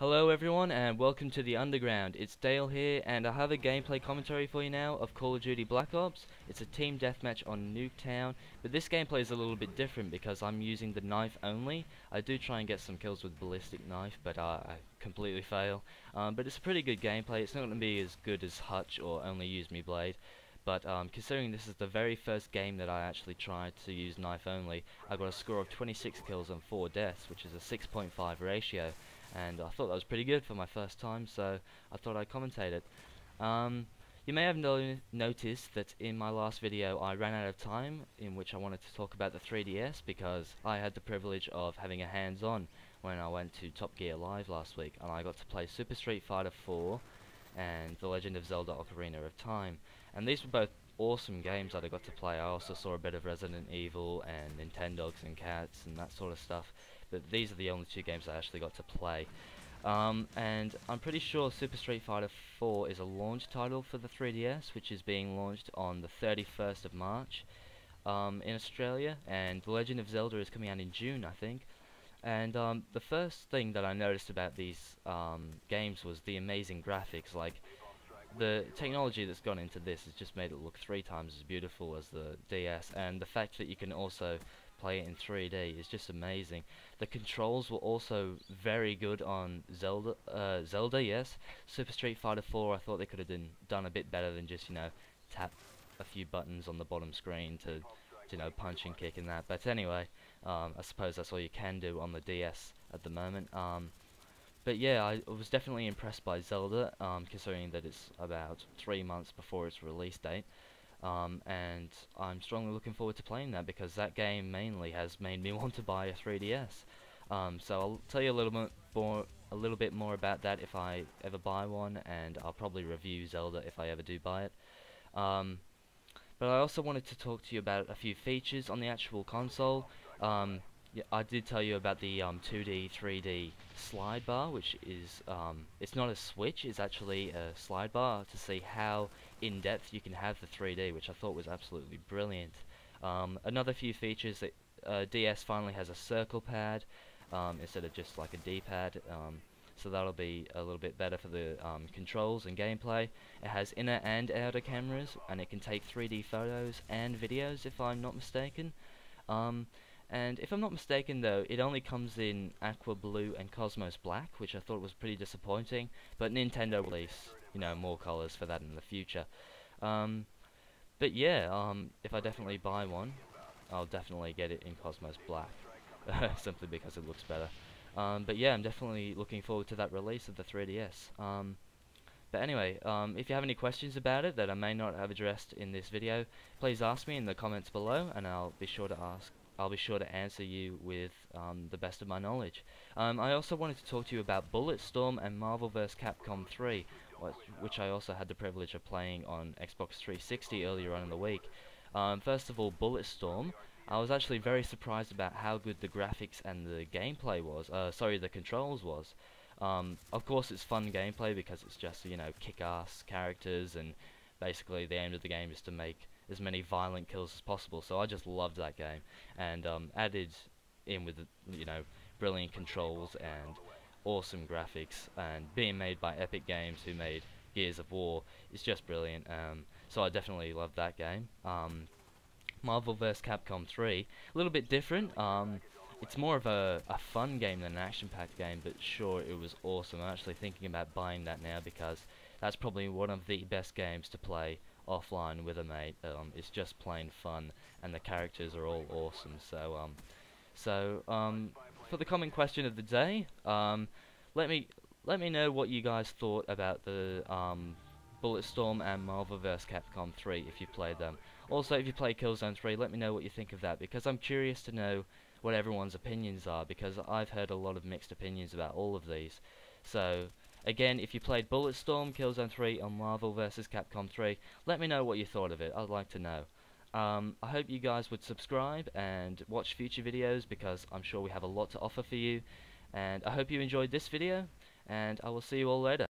Hello everyone and welcome to the Underground. It's Dale here and I have a gameplay commentary for you now of Call of Duty Black Ops. It's a team deathmatch on Nuketown, but this gameplay is a little bit different because I'm using the knife only. I do try and get some kills with ballistic knife, but I completely fail. But it's a pretty good gameplay. It's not going to be as good as Hutch or only use me blade. But considering this is the very first game that I actually tried to use knife only, I got a score of 26 kills and 4 deaths, which is a 6.5 ratio. And I thought that was pretty good for my first time, so I thought I'd commentate it. You may have noticed that in my last video I ran out of time in which I wanted to talk about the 3DS because I had the privilege of having a hands-on when I went to Top Gear Live last week, and I got to play Super Street Fighter 4 and The Legend of Zelda Ocarina of Time. And these were both awesome games that I got to play. I also saw a bit of Resident Evil and Nintendogs and Cats and that sort of stuff, but these are the only two games I actually got to play. And I'm pretty sure Super Street Fighter 4 is a launch title for the 3DS, which is being launched on the 31st of March in Australia, and The Legend of Zelda is coming out in June, I think. And the first thing that I noticed about these games was the amazing graphics. Like, the technology that's gone into this has just made it look 3 times as beautiful as the DS, and the fact that you can also play it in 3D is just amazing. The controls were also very good on Zelda, yes. Super Street Fighter 4, I thought they could have done a bit better than just, tap a few buttons on the bottom screen to, punch and kick and that. But anyway, I suppose that's all you can do on the DS at the moment. But yeah, I was definitely impressed by Zelda, considering that it's about 3 months before its release date. And I'm strongly looking forward to playing that because that game mainly has made me want to buy a 3DS. So I'll tell you a little bit more about that if I ever buy one, and I'll probably review Zelda if I ever do buy it. But I also wanted to talk to you about a few features on the actual console. Yeah, I did tell you about the 2D, 3D slide bar, which is, it's not a switch, it's actually a slide bar to see how in-depth you can have the 3D, which I thought was absolutely brilliant. Another few features that DS finally has a circle pad instead of just like a D-pad, so that'll be a little bit better for the controls and gameplay. It has inner and outer cameras, and it can take 3D photos and videos if I'm not mistaken. And if I'm not mistaken though, it only comes in Aqua Blue and Cosmos Black, which I thought was pretty disappointing, but Nintendo will release, more colors for that in the future. But yeah, if I definitely buy one, I'll definitely get it in Cosmos Black, simply because it looks better. But yeah, I'm definitely looking forward to that release of the 3DS. But anyway, if you have any questions about it that I may not have addressed in this video, please ask me in the comments below, and I'll be sure to answer you with the best of my knowledge. I also wanted to talk to you about Bulletstorm and Marvel vs. Capcom 3, which I also had the privilege of playing on Xbox 360 earlier on in the week. First of all, Bulletstorm, I was actually very surprised about how good the graphics and the gameplay was, the controls was. Of course it's fun gameplay because it's just, kick-ass characters, and basically the aim of the game is to make as many violent kills as possible, so I just loved that game, and added in with brilliant controls and awesome graphics, and being made by Epic Games, who made Gears of War, is just brilliant. So I definitely loved that game. Marvel vs. Capcom 3, a little bit different. It's more of a fun game than an action-packed game, but sure, it was awesome. I'm actually thinking about buying that now because that's probably one of the best games to play offline with a mate. It's just plain fun, and the characters are all awesome. So for the common question of the day, let me know what you guys thought about the Bulletstorm and Marvel vs. Capcom 3 if you played them. Also, if you play Killzone 3, let me know what you think of that, because I'm curious to know what everyone's opinions are, because I've heard a lot of mixed opinions about all of these. So again, if you played Bulletstorm, Killzone 3, or Marvel vs. Capcom 3, let me know what you thought of it. I'd like to know. I hope you guys would subscribe and watch future videos, because I'm sure we have a lot to offer for you. And I hope you enjoyed this video, and I will see you all later.